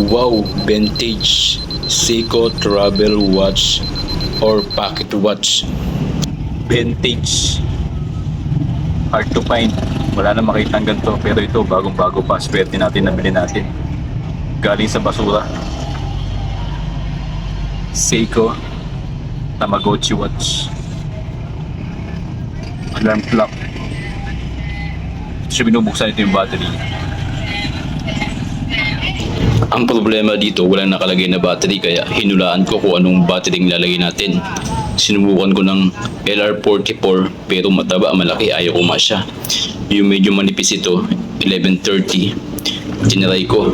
Wow, vintage Seiko travel watch or pocket watch. Vintage. Hard to find. Wala na makita ang ganito. Pero ito, bagong-bago pa. Swerte natin, nabili natin. Galing sa basura. Seiko Tamagotchi watch. Alarm clock. Siya binubuksan ito yung battery. Ang problema dito, walang nakalagay na battery kaya hinulaan ko kung anong battery ang lalagay natin. Sinubukan ko ng LR44 pero mataba, malaki, ayaw ko masya. Yung medyo manipis ito, 1130. Tinry ko.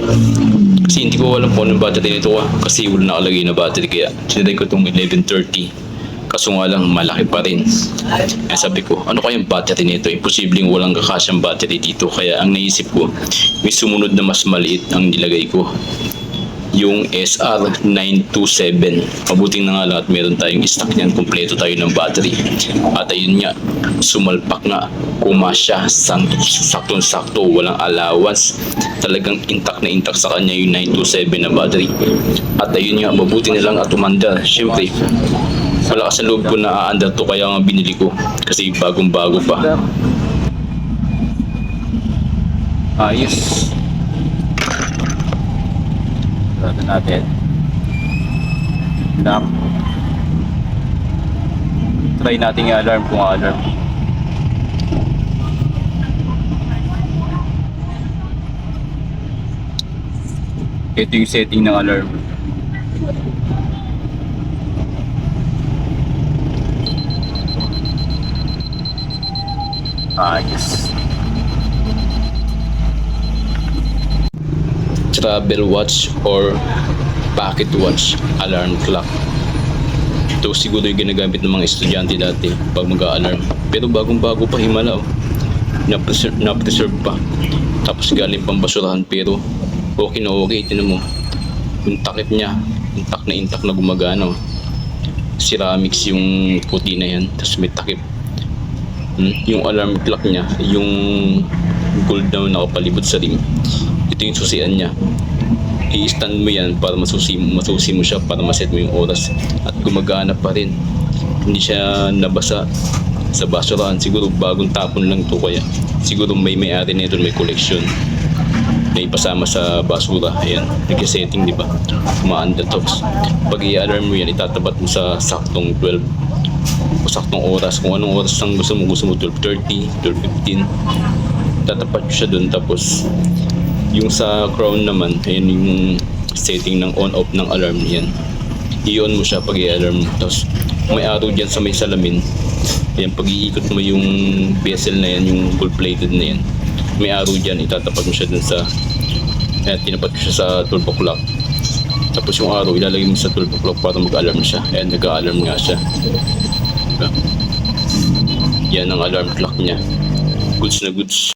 Kasi hindi ko alam kung anong battery nito kasi wala nakalagay na battery kaya tinry ko itong 1130. Kaso nga lang, malaki pa rin. Kaya sabi ko, ano kayang battery nito? Imposibleng walang kakasyang battery dito. Kaya ang naisip ko, may sumunod na mas maliit ang nilagay ko. Yung SR927. Mabuting na nga lang at meron tayong stock niyan. Kompleto tayo ng battery. At ayun nga, sumalpak nga. Kumasya, saktong-sakto, walang allowance. Talagang intact na intact sa kanya yung 927 na battery. At ayun nga, mabuti na lang at umandar. Siyempre, malakas ang loob ko na aandar to kaya nga binili ko kasi bagong-bago pa. Ayos. Sarado natin. Lock. Try natin yung alarm kung alarm. Ito yung setting ng alarm. Ayos. Travel watch or pocket watch alarm clock. Ito siguro yung ginagamit ng mga estudyante dati pag mag-a-alarm. Pero bagong-bago pa, himala. Na-preserve pa. Tapos galing pang basurahan pero okay na okay. Tinan mo. Yung takip niya, intact na gumagana. Ceramics yung puti na yan. Tapos may takip. Yung alarm clock niya, yung gold na nakapalibot sa ring, ito yung susian niya. I-stand mo yan para masusi mo siya para maset mo yung oras at gumagana pa rin. Hindi siya nabasa sa basurahan. Siguro bagong tapon lang to kaya siguro may-ari nito, may collection na ipasama sa basura. Ayan, nag-setting, di ba? Umaanda to. Pag i-alarm mo yan, itatapat mo sa saktong 12 o saktong oras. Kung anong oras ang gusto mo 12:30, 12:15, tatapat mo siya dun. Tapos yung sa crown naman, ayun yung setting ng on-off ng alarm yan. I-on mo siya pag i-alarm mo. Tapos may arrow dyan sa may salamin. Ayan, pag iikot mo yung bezel na yan, yung gold-plated na yan, may arrow dyan, itatapat mo siya dun sa, ayan, tinapat mo siya sa 12 o'clock. Tapos yung arrow, ilalagay mo sa 12 o'clock para mag-alarm siya. Ayan, nag-alarm nga siya. Yan ang alarm clock niya. Goods na goods.